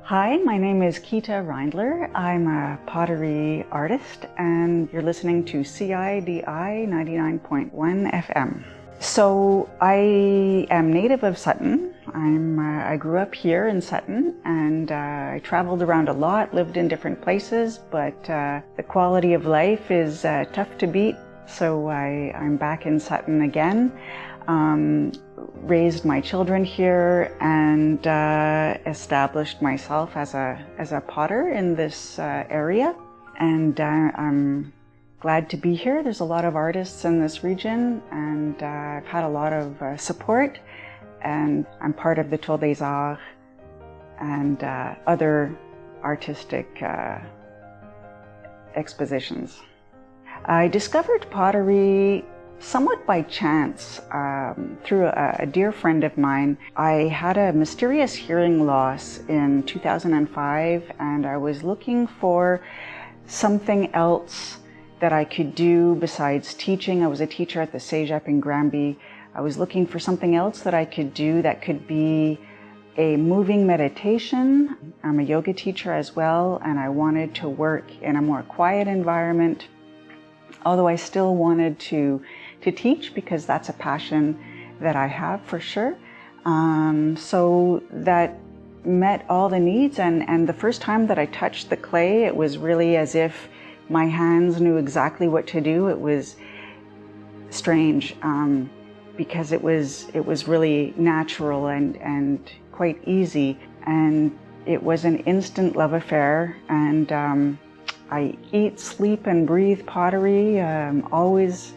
Hi, my name is Qita Reindler. I'm a pottery artist and you're listening to CIDI 99.1 FM. So I am native of Sutton. I grew up here in Sutton and I traveled around a lot, lived in different places, but the quality of life is tough to beat. So I'm back in Sutton again. Raised my children here and established myself as a potter in this area, and I'm glad to be here. There's a lot of artists in this region, and I've had a lot of support, and I'm part of the Tour des Arts and other artistic expositions. I discovered pottery somewhat by chance through a dear friend of mine. I had a mysterious hearing loss in 2005 and I was looking for something else that I could do besides teaching. I was a teacher at the Cégep in Granby. I was looking for something else that I could do that could be a moving meditation. I'm a yoga teacher as well, and I wanted to work in a more quiet environment, although I still wanted to teach because that's a passion that I have for sure. So that met all the needs, and the first time that I touched the clay, it was really as if my hands knew exactly what to do. It was strange because it was really natural and quite easy, and it was an instant love affair. And I eat, sleep, and breathe pottery, always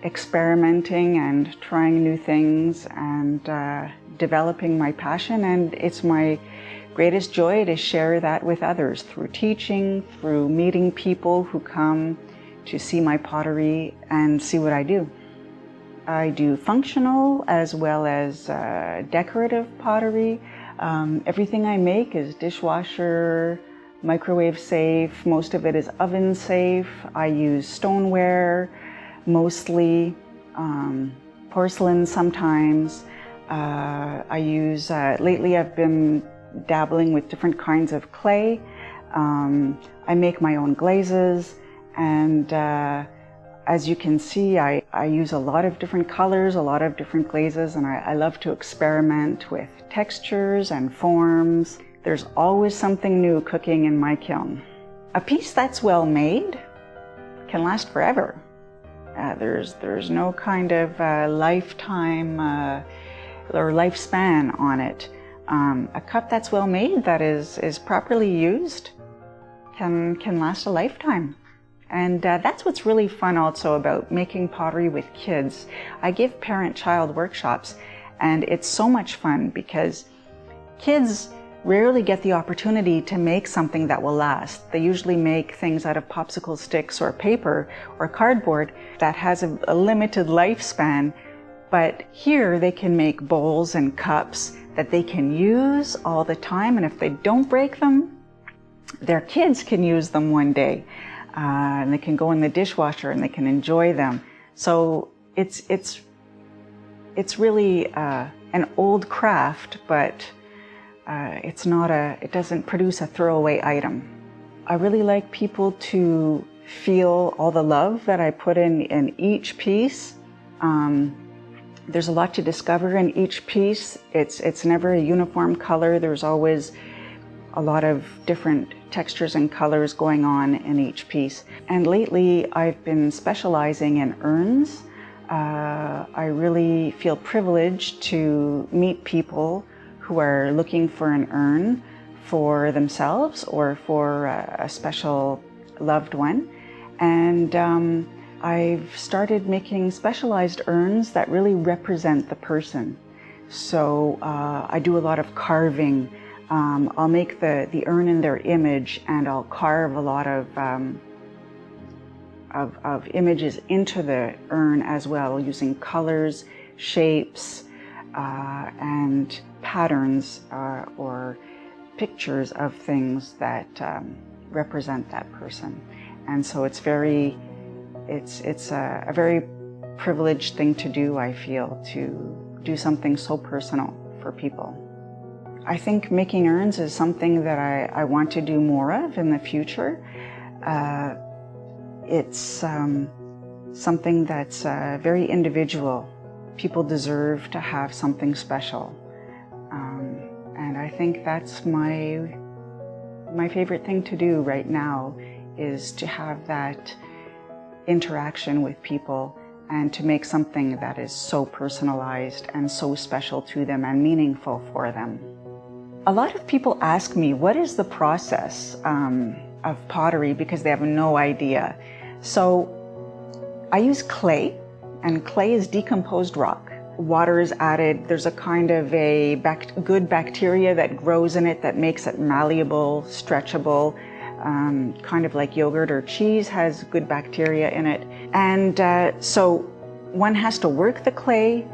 experimenting and trying new things and developing my passion. And it's my greatest joy to share that with others through teaching, through meeting people who come to see my pottery and see what I do. I do functional as well as decorative pottery. Everything I make is dishwasher, microwave safe. Most of it is oven safe. I use stoneware, mostly porcelain sometimes. I use, lately I've been dabbling with different kinds of clay. I make my own glazes, and as you can see, I use a lot of different colors, a lot of different glazes, and I love to experiment with textures and forms. There's always something new cooking in my kiln. A piece that's well made can last forever. There's no kind of lifetime or lifespan on it. A cup that's well made, that is properly used, can last a lifetime. And that's what's really fun also about making pottery with kids. I give parent-child workshops, and it's so much fun because kids rarely get the opportunity to make something that will last. They usually make things out of popsicle sticks or paper or cardboard that has a limited lifespan. But here they can make bowls and cups that they can use all the time, and if they don't break them, their kids can use them one day. And they can go in the dishwasher and they can enjoy them. So it's really an old craft, but it doesn't produce a throwaway item. I really like people to feel all the love that I put in each piece. There's a lot to discover in each piece. It's never a uniform color. There's always a lot of different textures and colors going on in each piece. And lately I've been specializing in urns. I really feel privileged to meet people who are looking for an urn for themselves or for a special loved one. And I've started making specialized urns that really represent the person. So I do a lot of carving. I'll make the urn in their image, and I'll carve a lot of images into the urn as well, using colors, shapes, and patterns or pictures of things that represent that person. And so it's a very privileged thing to do, I feel, to do something so personal for people. I think making urns is something that I want to do more of in the future. It's something that's very individual. People deserve to have something special. And I think that's my favorite thing to do right now, is to have that interaction with people and to make something that is so personalized and so special to them and meaningful for them. A lot of people ask me, what is the process of pottery, because they have no idea. So I use clay, and clay is decomposed rock. Water is added. There's a kind of a good bacteria that grows in it that makes it malleable, stretchable, kind of like yogurt or cheese has good bacteria in it. And so one has to work the clay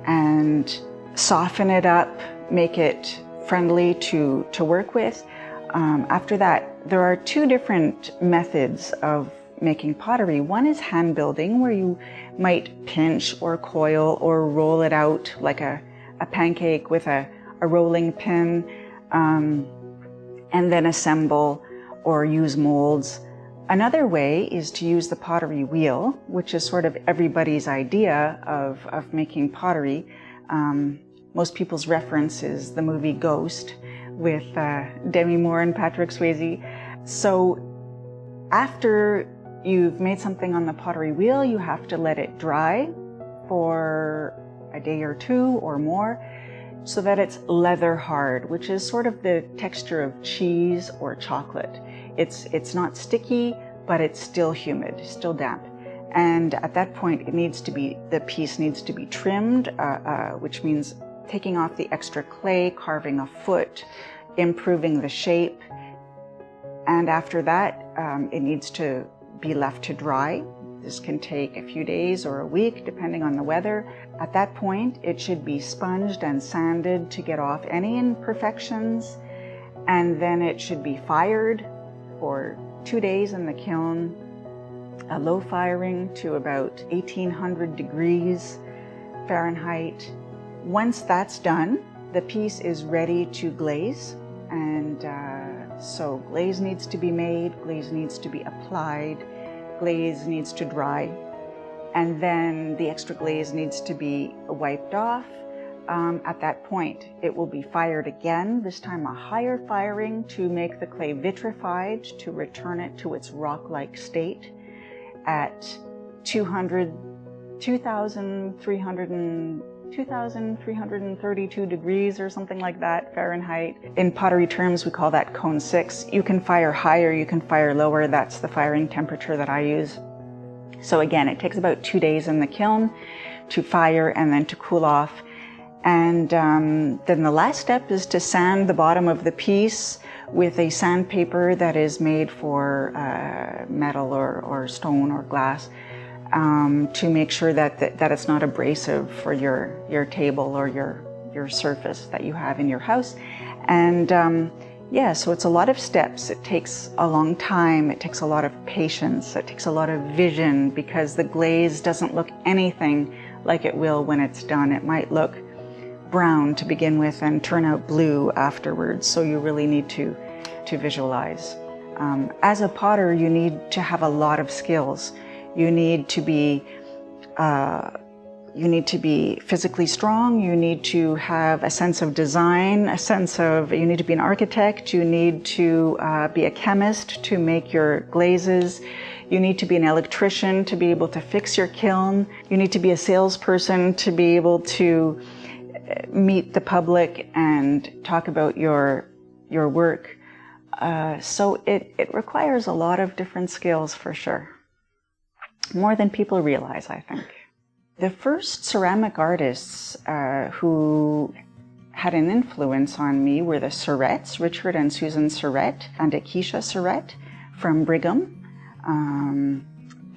and soften it up, make it friendly to work with. After that, there are two different methods of making pottery. One is hand building, where you might pinch or coil or roll it out like a pancake with a rolling pin, and then assemble or use molds. Another way is to use the pottery wheel, which is sort of everybody's idea of making pottery. Most people's reference is the movie Ghost with Demi Moore and Patrick Swayze. So after you've made something on the pottery wheel, you have to let it dry for a day or two or more so that it's leather hard, which is sort of the texture of cheese or chocolate. It's not sticky, but it's still humid, still damp. And at that point, the piece needs to be trimmed, which means taking off the extra clay, carving a foot, improving the shape. And after that, it needs to be left to dry. This can take a few days or a week, depending on the weather. At that point, it should be sponged and sanded to get off any imperfections. And then it should be fired for 2 days in the kiln, a low firing to about 1800 degrees Fahrenheit. Once that's done, the piece is ready to glaze. And so glaze needs to be made, glaze needs to be applied, glaze needs to dry, and then the extra glaze needs to be wiped off. At that point, it will be fired again, this time a higher firing to make the clay vitrified, to return it to its rock-like state at 2,332 degrees or something like that Fahrenheit. In pottery terms, we call that cone 6. You can fire higher, you can fire lower. That's the firing temperature that I use. So again, it takes about 2 days in the kiln to fire and then to cool off. And then the last step is to sand the bottom of the piece with a sandpaper that is made for metal or stone or glass, to make sure that it's not abrasive for your table or your surface that you have in your house. And so it's a lot of steps. It takes a long time. It takes a lot of patience. It takes a lot of vision, because the glaze doesn't look anything like it will when it's done. It might look brown to begin with and turn out blue afterwards. So you really need to visualize. As a potter, you need to have a lot of skills. You need to be physically strong. You need to have a sense of design, you need to be an architect. You need to be a chemist to make your glazes. You need to be an electrician to be able to fix your kiln. You need to be a salesperson to be able to meet the public and talk about your work. So it requires a lot of different skills, for sure. More than people realize, I think. The first ceramic artists who had an influence on me were the Surretts, Richard and Susan Surrett, and Akeisha Surrett from Brigham.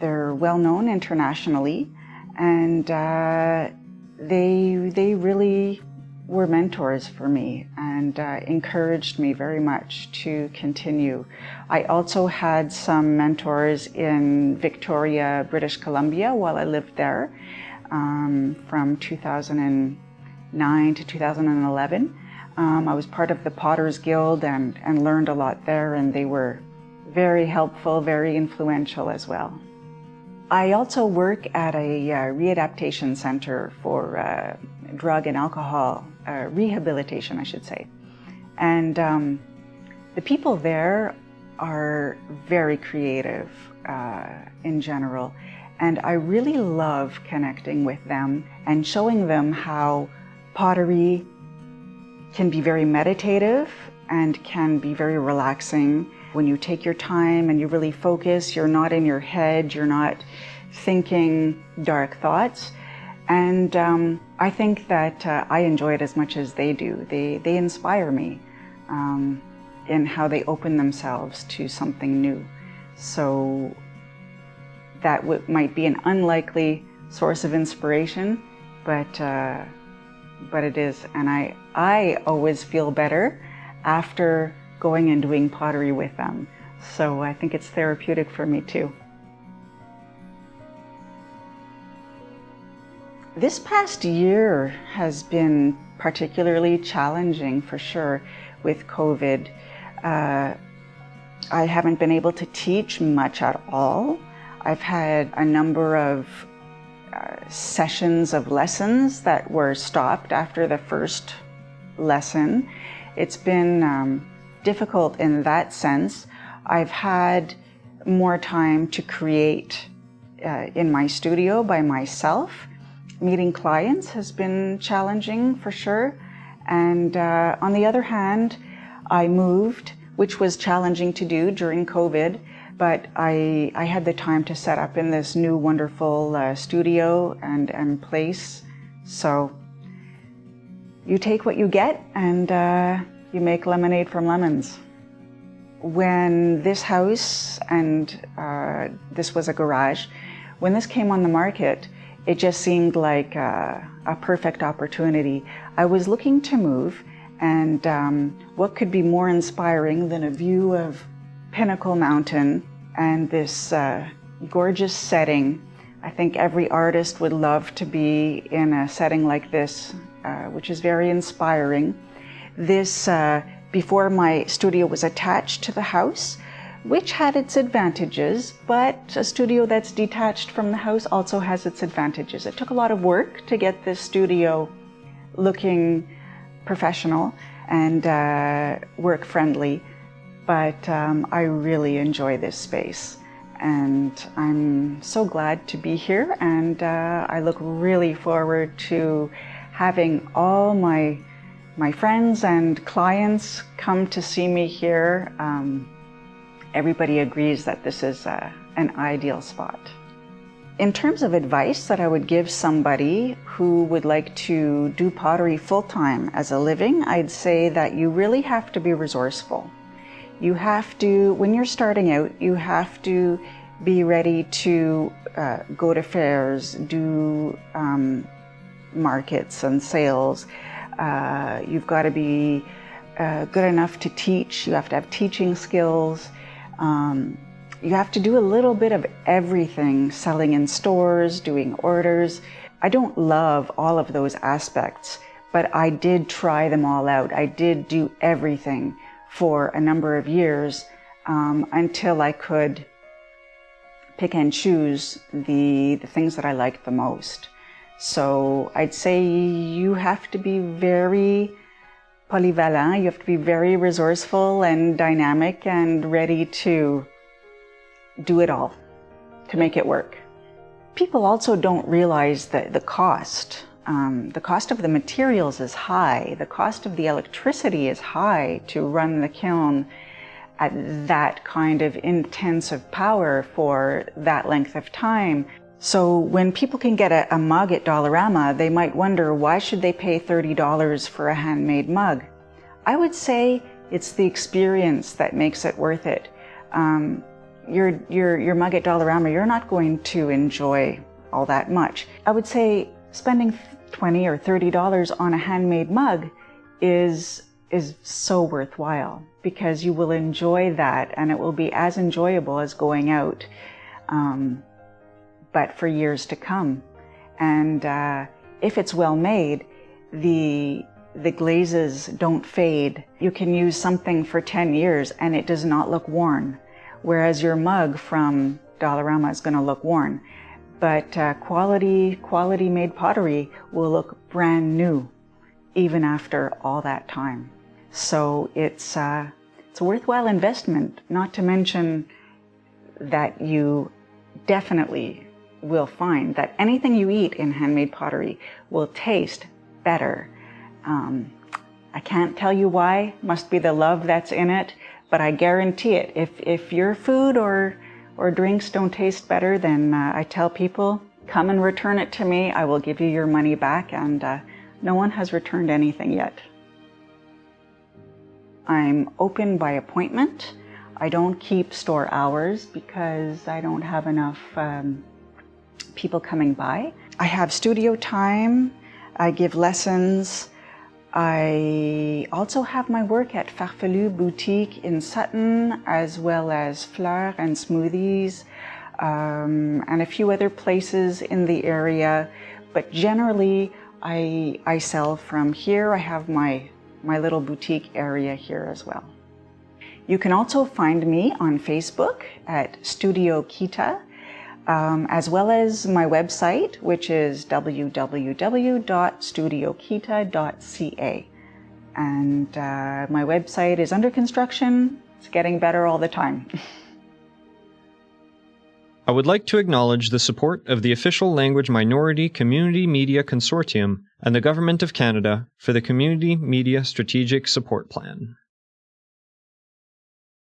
They're well known internationally, and they really were mentors for me and encouraged me very much to continue. I also had some mentors in Victoria, British Columbia while I lived there, from 2009 to 2011. I was part of the Potters Guild and learned a lot there, and they were very helpful, very influential as well. I also work at a readaptation center for drug and alcohol rehabilitation, I should say. And the people there are very creative in general. And I really love connecting with them and showing them how pottery can be very meditative and can be very relaxing. When you take your time and you really focus, you're not in your head, you're not thinking dark thoughts. And I think that I enjoy it as much as they do. They inspire me in how they open themselves to something new. So that might be an unlikely source of inspiration, but it is. And I always feel better after going and doing pottery with them. So I think it's therapeutic for me too. This past year has been particularly challenging for sure with COVID. I haven't been able to teach much at all. I've had a number of sessions of lessons that were stopped after the first lesson. It's been difficult in that sense. I've had more time to create in my studio by myself. Meeting clients has been challenging for sure. And on the other hand, I moved, which was challenging to do during COVID, but I had the time to set up in this new wonderful studio and place. So you take what you get and you make lemonade from lemons. When this house, and this was a garage, when this came on the market, it just seemed like a perfect opportunity. I was looking to move, and what could be more inspiring than a view of Pinnacle Mountain and this gorgeous setting. I think every artist would love to be in a setting like this, which is very inspiring. This, before my studio was attached to the house, which had its advantages, but a studio that's detached from the house also has its advantages. It took a lot of work to get this studio looking professional and work-friendly, but I really enjoy this space. And I'm so glad to be here, and I look really forward to having all my friends and clients come to see me here. Everybody agrees that this is an ideal spot. In terms of advice that I would give somebody who would like to do pottery full-time as a living, I'd say that you really have to be resourceful. You have to, when you're starting out, you have to be ready to go to fairs, do markets and sales. You've got to be good enough to teach. You have to have teaching skills. You have to do a little bit of everything, selling in stores, doing orders. I don't love all of those aspects, but I did try them all out. I did do everything for a number of years until I could pick and choose the things that I liked the most. So I'd say you have to be very polyvalent, you have to be very resourceful and dynamic and ready to do it all to make it work. People also don't realize that the cost of the materials is high, the cost of the electricity is high to run the kiln at that kind of intensive power for that length of time. So when people can get a mug at Dollarama, they might wonder, why should they pay $30 for a handmade mug? I would say it's the experience that makes it worth it. Your mug at Dollarama, you're not going to enjoy all that much. I would say spending $20 or $30 on a handmade mug is so worthwhile, because you will enjoy that and it will be as enjoyable as going out, but for years to come. And if it's well made, the the glazes don't fade. You can use something for 10 years and it does not look worn, whereas your mug from Dollarama is going to look worn. But quality made pottery will look brand new even after all that time. So it's a worthwhile investment, not to mention that you definitely will find that anything you eat in handmade pottery will taste better. I can't tell you why, must be the love that's in it, but I guarantee it. If your food or drinks don't taste better, then I tell people, come and return it to me. I will give you your money back, and no one has returned anything yet. I'm open by appointment. I don't keep store hours because I don't have enough people coming by. I have studio time. I give lessons. I also have my work at Farfelu Boutique in Sutton, as well as Fleur and Smoothies, and a few other places in the area. But generally, I sell from here. I have my little boutique area here as well. You can also find me on Facebook at Studio Qita, as well as my website, which is www.studioqita.ca. And my website is under construction. It's getting better all the time. I would like to acknowledge the support of the Official Language Minority Community Media Consortium and the Government of Canada for the Community Media Strategic Support Plan.